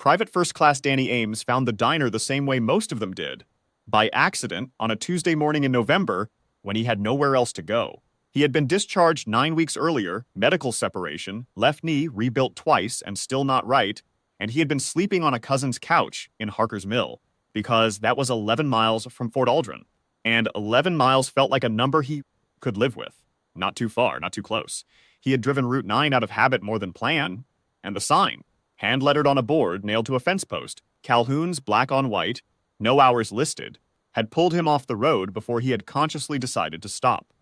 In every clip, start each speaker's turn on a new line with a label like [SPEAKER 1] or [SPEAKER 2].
[SPEAKER 1] Private First Class Danny Ames found the diner the same way most of them did, by accident on a Tuesday morning in November when he had nowhere else to go. He had been discharged 9 weeks earlier, medical separation, left knee rebuilt twice and still not right, and he had been sleeping on a cousin's couch in Harker's Mill, because that was 11 miles from Fort Aldrin. And 11 miles felt like a number he could live with. Not too far, not too close. He had driven Route 9 out of habit more than plan. And the sign, hand-lettered on a board nailed to a fence post, Calhoun's black on white, no hours listed, had pulled him off the road before he had consciously decided to stop.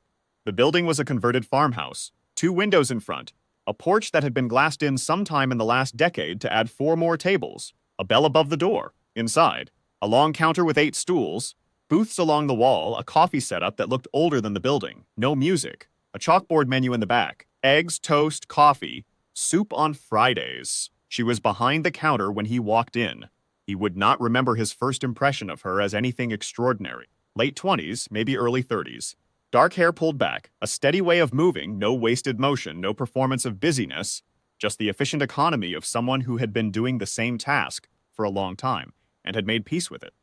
[SPEAKER 1] The building was a converted farmhouse, 2 windows in front, a porch that had been glassed in sometime in the last decade to add 4 more tables, a bell above the door, inside, a long counter with 8 stools, booths along the wall, a coffee setup that looked older than the building, no music, a chalkboard menu in the back, eggs, toast, coffee, soup on Fridays. She was behind the counter when he walked in. He would not remember his first impression of her as anything extraordinary. Late 20s, maybe early 30s. Dark hair pulled back, a steady way of moving, no wasted motion, no performance of busyness, just the efficient economy of someone who had been doing the same task for a long time and had made peace with it.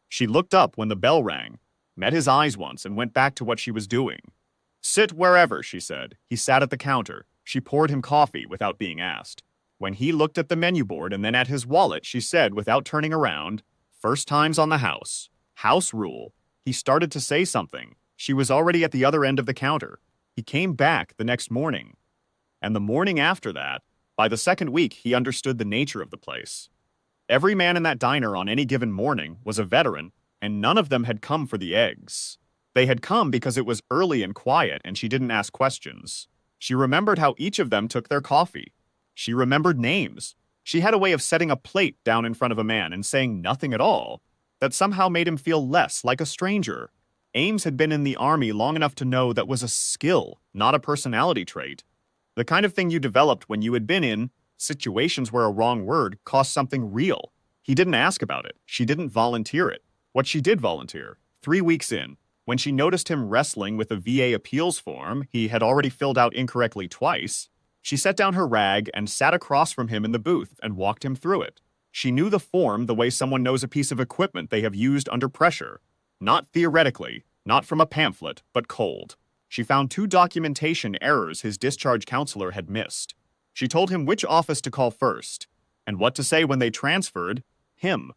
[SPEAKER 1] She looked up when the bell rang, met his eyes once, and went back to what she was doing. "Sit wherever," she said. He sat at the counter. She poured him coffee without being asked. When he looked at the menu board and then at his wallet, she said without turning around, "First time's on the house. House rule." He started to say something. She was already at the other end of the counter. He came back the next morning. And the morning after that, by the second week, he understood the nature of the place. Every man in that diner on any given morning was a veteran, and none of them had come for the eggs. They had come because it was early and quiet, and she didn't ask questions. She remembered how each of them took their coffee. She remembered names. She had a way of setting a plate down in front of a man and saying nothing at all that somehow made him feel less like a stranger. Ames had been in the army long enough to know that was a skill, not a personality trait. The kind of thing you developed when you had been in situations where a wrong word cost something real. He didn't ask about it. She didn't volunteer it. What she did volunteer, 3 weeks in, when she noticed him wrestling with a VA appeals form he had already filled out incorrectly twice, she set down her rag and sat across from him in the booth and walked him through it. She knew the form the way someone knows a piece of equipment they have used under pressure. Not theoretically, not from a pamphlet, but cold. She found 2 documentation errors his discharge counselor had missed. She told him which office to call first, and what to say when they transferred him.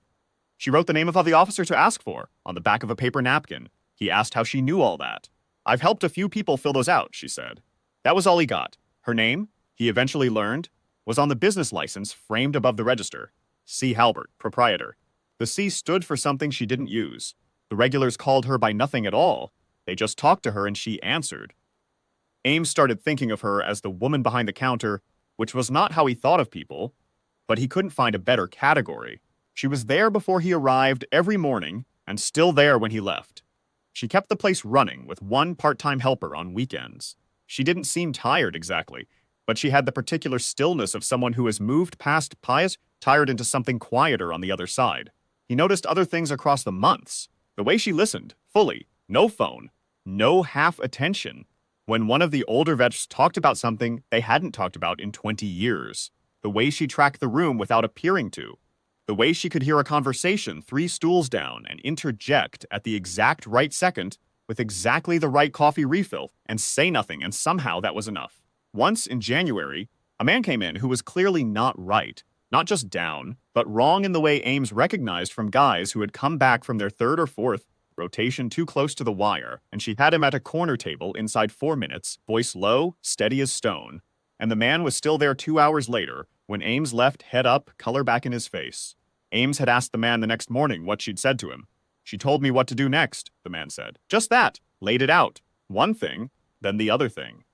[SPEAKER 1] She wrote the name of the officer to ask for on the back of a paper napkin. He asked how she knew all that. "I've helped a few people fill those out," she said. That was all he got. Her name, he eventually learned, was on the business license framed above the register. C. Halbert, proprietor. The C stood for something she didn't use. The regulars called her by nothing at all. They just talked to her and she answered. Ames started thinking of her as the woman behind the counter, which was not how he thought of people, but he couldn't find a better category. She was there before he arrived every morning and still there when he left. She kept the place running with 1 part-time helper on weekends. She didn't seem tired exactly, but she had the particular stillness of someone who has moved past pious, tired into something quieter on the other side. He noticed other things across the months. The way she listened, fully, no phone, no half attention. When one of the older vets talked about something they hadn't talked about in 20 years. The way she tracked the room without appearing to. The way she could hear a conversation 3 stools down and interject at the exact right second with exactly the right coffee refill and say nothing, and somehow that was enough. Once in January, a man came in who was clearly not right, not just down, but wrong in the way Ames recognized from guys who had come back from their 3rd or 4th rotation too close to the wire, and she had him at a corner table inside 4 minutes, voice low, steady as stone. And the man was still there 2 hours later, when Ames left head up, color back in his face. Ames had asked the man the next morning what she'd said to him. "She told me what to do next," the man said. "Just that. Laid it out. One thing, then the other thing."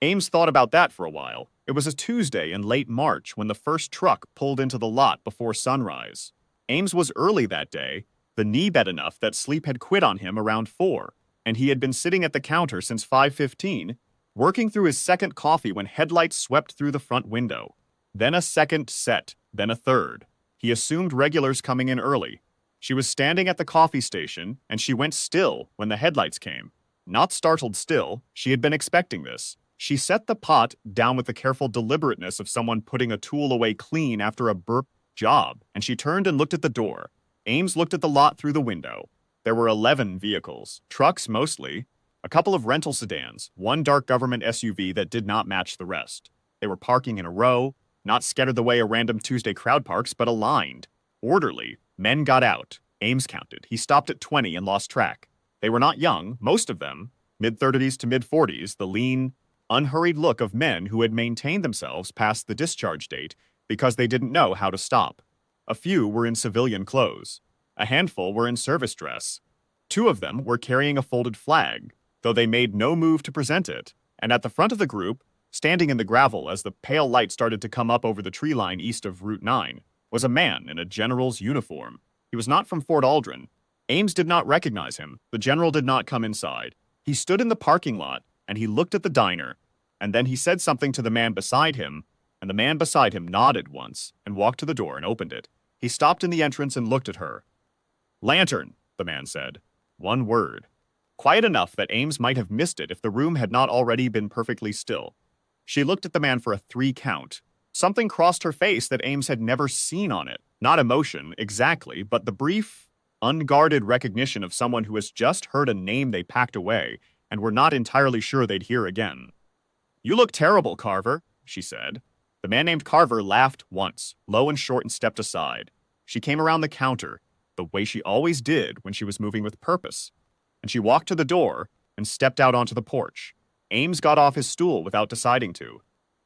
[SPEAKER 1] Ames thought about that for a while. It was a Tuesday in late March when the first truck pulled into the lot before sunrise. Ames was early that day, the knee bad enough that sleep had quit on him around 4, and he had been sitting at the counter since 5:15, working through his second coffee when headlights swept through the front window. Then a second set, then a third. He assumed regulars coming in early. She was standing at the coffee station, and she went still when the headlights came. Not startled still, she had been expecting this. She set the pot down with the careful deliberateness of someone putting a tool away clean after a burp Job, and she turned and looked at the door. Ames looked at the lot through the window. There were 11 vehicles, trucks mostly, a couple of rental sedans, one dark government SUV that did not match the rest. They were parking in a row, not scattered the way a random Tuesday crowd parks, but aligned. Orderly. Men got out. Ames counted. He stopped at 20 and lost track. They were not young, most of them, mid-30s to mid-40s, the lean, unhurried look of men who had maintained themselves past the discharge date because they didn't know how to stop. A few were in civilian clothes. A handful were in service dress. 2 of them were carrying a folded flag, though they made no move to present it, and at the front of the group, standing in the gravel as the pale light started to come up over the tree line east of Route 9, was a man in a general's uniform. He was not from Fort Aldrin. Ames did not recognize him. The general did not come inside. He stood in the parking lot, and he looked at the diner, and then he said something to the man beside him, and the man beside him nodded once and walked to the door and opened it. He stopped in the entrance and looked at her. "Lantern," the man said. One word. Quiet enough that Ames might have missed it if the room had not already been perfectly still. She looked at the man for a 3 count. Something crossed her face that Ames had never seen on it. Not emotion, exactly, but the brief, unguarded recognition of someone who has just heard a name they packed away and were not entirely sure they'd hear again. "You look terrible, Carver," she said. The man named Carver laughed once, low and short, and stepped aside. She came around the counter, the way she always did when she was moving with purpose, and she walked to the door and stepped out onto the porch. Ames got off his stool without deciding to.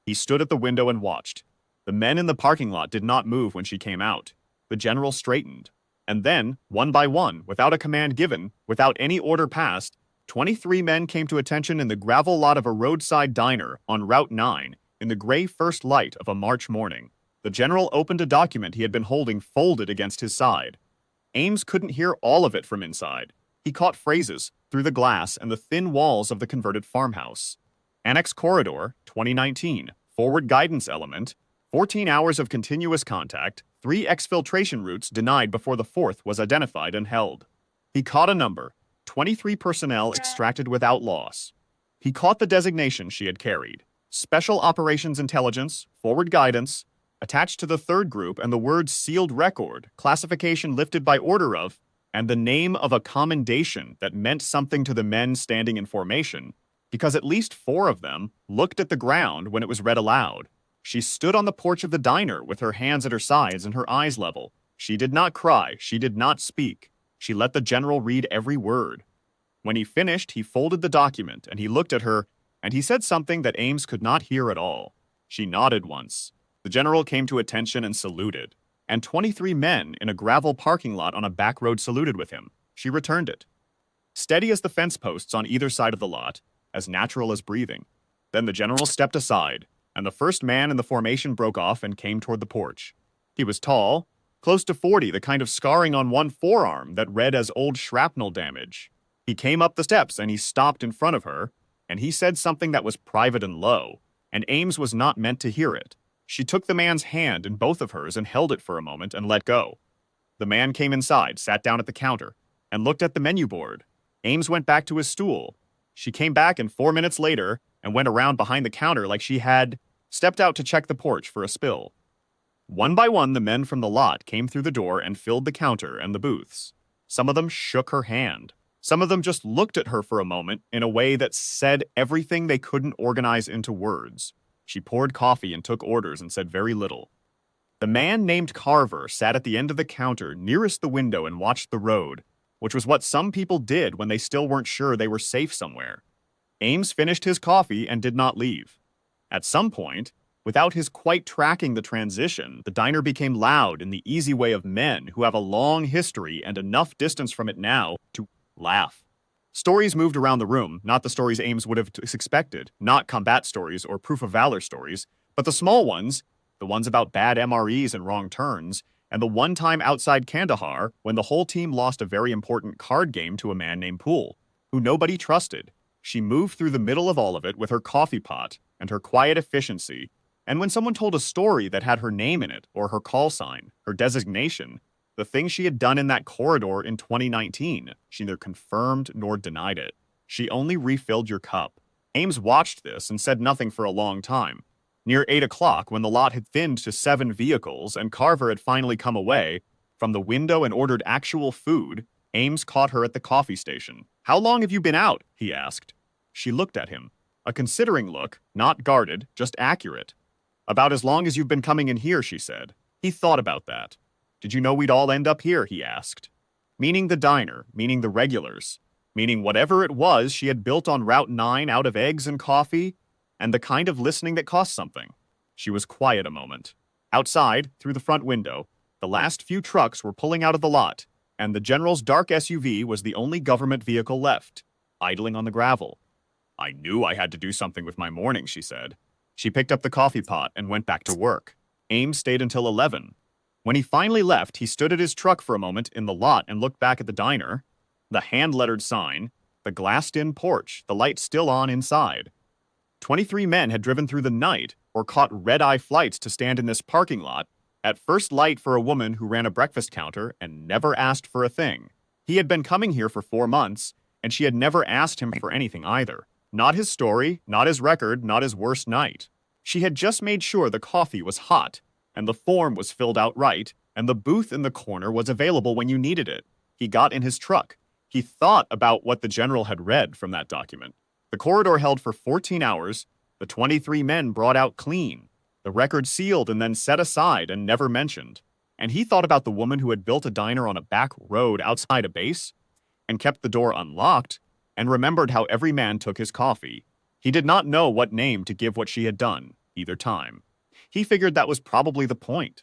[SPEAKER 1] He stood at the window and watched. The men in the parking lot did not move when she came out. The general straightened. And then, one by one, without a command given, without any order passed, 23 men came to attention in the gravel lot of a roadside diner on Route 9 in the gray first light of a March morning. The general opened a document he had been holding folded against his side. Ames couldn't hear all of it from inside. He caught phrases through the glass and the thin walls of the converted farmhouse. Annex Corridor, 2019. Forward guidance element. 14 hours of continuous contact. 3 exfiltration routes denied before the 4th was identified and held. He caught a number. 23 personnel extracted without loss. He caught the designation she had carried. Special Operations Intelligence, Forward Guidance, attached to the 3rd group, and the word sealed record, classification lifted by order of, and the name of a commendation that meant something to the men standing in formation, because at least 4 of them looked at the ground when it was read aloud. She stood on the porch of the diner with her hands at her sides and her eyes level. She did not cry. She did not speak. She let the general read every word. When he finished, he folded the document, and he looked at her, and he said something that Ames could not hear at all. She nodded once. The general came to attention and saluted, and 23 men in a gravel parking lot on a back road saluted with him. She returned it. Steady as the fence posts on either side of the lot, as natural as breathing. Then the general stepped aside, and the first man in the formation broke off and came toward the porch. He was tall, close to 40, the kind of scarring on one forearm that read as old shrapnel damage. He came up the steps and he stopped in front of her, and he said something that was private and low, and Ames was not meant to hear it. She took the man's hand in both of hers and held it for a moment and let go. The man came inside, sat down at the counter, and looked at the menu board. Ames went back to his stool. She came back, and 4 minutes later and went around behind the counter like she had stepped out to check the porch for a spill. One by one, the men from the lot came through the door and filled the counter and the booths. Some of them shook her hand. Some of them just looked at her for a moment in a way that said everything they couldn't organize into words. She poured coffee and took orders and said very little. The man named Carver sat at the end of the counter nearest the window and watched the road, which was what some people did when they still weren't sure they were safe somewhere. Ames finished his coffee and did not leave. At some point, without his quite tracking the transition, the diner became loud in the easy way of men who have a long history and enough distance from it now to laugh. Stories moved around the room, not the stories Ames would have expected, not combat stories or proof of valor stories, but the small ones, the ones about bad MREs and wrong turns, and the one time outside Kandahar when the whole team lost a very important card game to a man named Poole, who nobody trusted. She moved through the middle of all of it with her coffee pot and her quiet efficiency, and when someone told a story that had her name in it, or her call sign, her designation, the thing she had done in that corridor in 2019, she neither confirmed nor denied it. She only refilled your cup. Ames watched this and said nothing for a long time. Near 8 o'clock, when the lot had thinned to 7 vehicles and Carver had finally come away from the window and ordered actual food, Ames caught her at the coffee station. "How long have you been out?" he asked. She looked at him. A considering look, not guarded, just accurate. "About as long as you've been coming in here," she said. He thought about that. "Did you know we'd all end up here?" he asked. Meaning the diner, meaning the regulars, meaning whatever it was she had built on Route 9 out of eggs and coffee, and the kind of listening that cost something. She was quiet a moment. Outside, through the front window, the last few trucks were pulling out of the lot, and the general's dark SUV was the only government vehicle left, idling on the gravel. "I knew I had to do something with my morning," she said. She picked up the coffee pot and went back to work. Ames stayed until 11. When he finally left, he stood at his truck for a moment in the lot and looked back at the diner, the hand-lettered sign, the glassed-in porch, the light still on inside. 23 men had driven through the night or caught red-eye flights to stand in this parking lot at first light for a woman who ran a breakfast counter and never asked for a thing. He had been coming here for 4 months, and she had never asked him for anything either. Not his story, not his record, not his worst night. She had just made sure the coffee was hot, and the form was filled out right, and the booth in the corner was available when you needed it. He got in his truck. He thought about what the general had read from that document. The corridor held for 14 hours, the 23 men brought out clean, the record sealed and then set aside and never mentioned. And he thought about the woman who had built a diner on a back road outside a base and kept the door unlocked, and remembered how every man took his coffee. He did not know what name to give what she had done, either time. He figured that was probably the point.